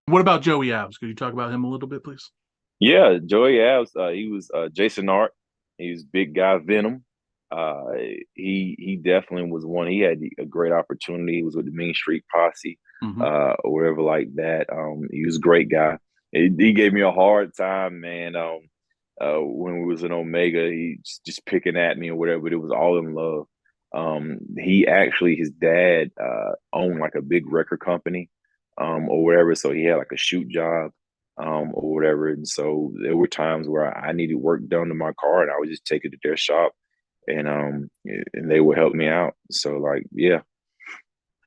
What about Joey Abs? Could you talk about him a little bit, please? Yeah, Joey Abs. He was Jason Art. He was big guy Venom. Uh, he definitely was one. He had a great opportunity. He was with the Mean Street Posse, Hmm. or whatever like that. He was a great guy. He gave me a hard time, man. When we was in Omega, he just picking at me or whatever. But it was all in love. He actually, his dad owned like a big record company, or whatever. So he had like a shoot job, or whatever. And so there were times where I needed work done to my car, and I would just take it to their shop, and they would help me out. So like, yeah,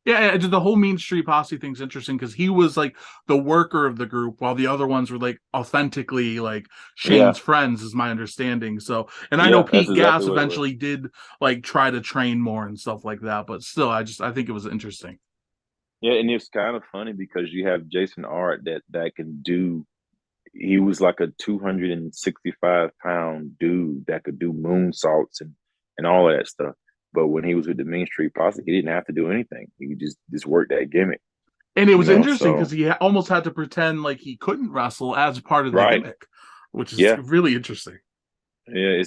Yeah, the whole Mean Street Posse thing's interesting because he was like the worker of the group, while the other ones were like authentically like yeah, Shane's friends, is my understanding. So, and I know yeah. That's Pete exactly Gas what it was. eventually did like try to train more and stuff like that, but still, I think it was interesting. Yeah, and it's kind of funny because you have Jason Art that can do. He was like a 265 pound dude that could do moonsaults and all of that stuff. But when he was with the Mean Street Posse, he didn't have to do anything. He could just work that gimmick, And it you was know. interesting because So he almost had to pretend like he couldn't wrestle as part of the right, gimmick, which is yeah, really interesting. yeah.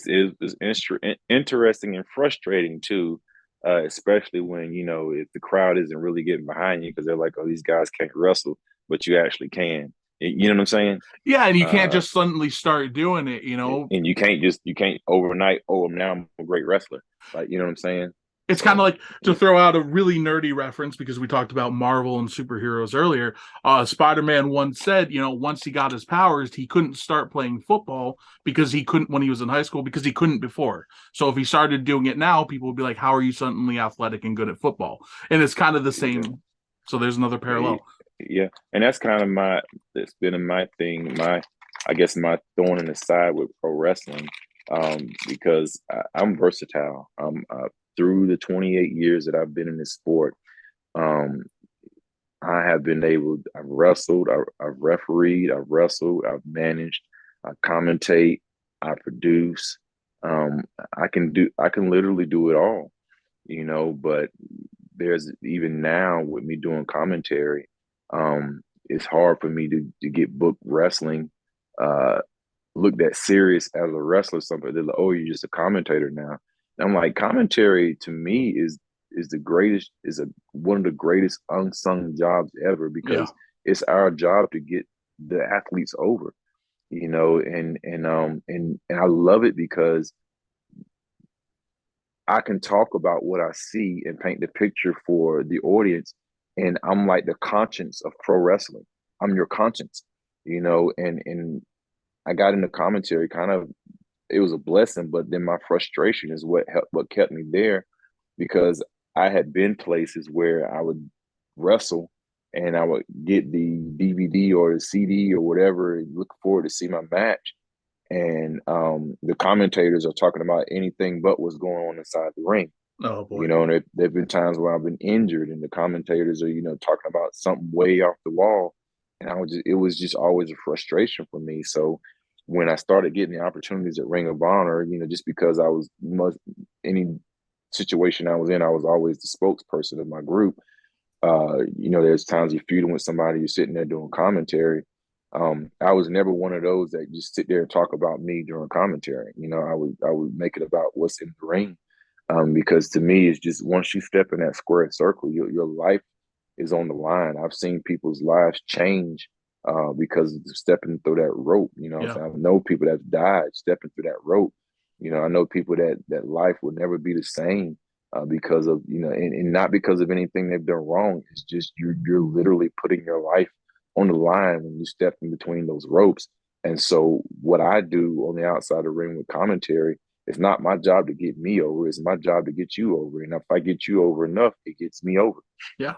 Interesting and frustrating too, especially when if the crowd isn't really getting behind you because they're like, "Oh, these guys can't wrestle," but you actually can. You know what I'm saying? Yeah, and you can't Uh, just suddenly start doing it, you know. and you can't overnight. Oh, now I'm a great wrestler. Like you know what I'm saying? It's kind of So like, to throw out a really nerdy reference because we talked about Marvel and superheroes earlier. Spider-Man once said, once he got his powers, he couldn't start playing football because he couldn't when he was in high school because he couldn't before. So if he started doing it now, people would be like, "How are you suddenly athletic and good at football?" And it's kind of the yeah, same. So there's another parallel. yeah, and that's kind of my it's been my thing. I guess my thorn in the side with pro wrestling, because I'm versatile. Through the 28 years that I've been in this sport, um, I have been able. I've wrestled. I've refereed. I've wrestled. I've managed. I commentate. I produce. Um, I can do. I can literally do it all. But there's even now with me doing commentary, it's hard for me to get booked wrestling, uh, looked at serious as a wrestler. Something they're like, oh, you're just a commentator now. And I'm like, commentary to me is the greatest is a one of the greatest unsung jobs ever Yeah. because it's our job to get the athletes over, and I love it because I can talk about what I see and paint the picture for the audience. And I'm like the conscience of pro wrestling. I'm your conscience, and I got into commentary kind of it was a blessing, but then my frustration is what kept me there because I had been places where I would wrestle and I would get the DVD or the CD or whatever and look forward to see my match and the commentators are talking about anything but what's going on inside the ring. Oh boy. And there've been times where I've been injured, and the commentators are talking about something way off the wall, and it was just always a frustration for me. So when I started getting the opportunities at Ring of Honor, just because I was any situation I was in, I was always the spokesperson of my group. There's times you're feuding with somebody, you're sitting there doing commentary. I was never one of those that just sit there and talk about me during commentary. I would make it about what's in the ring, because to me, it's just once you step in that square circle, your life is on the line. I've seen people's lives change because of stepping through that rope. Yeah. So I know people that have died stepping through that rope. I know people that life will never be the same because of and not because of anything they've done wrong. It's just you're literally putting your life on the line when you step in between those ropes. And so what I do on the outside of the ring with commentary, it's not my job to get me over. It's my job to get you over. And if I get you over enough, it gets me over. Yeah.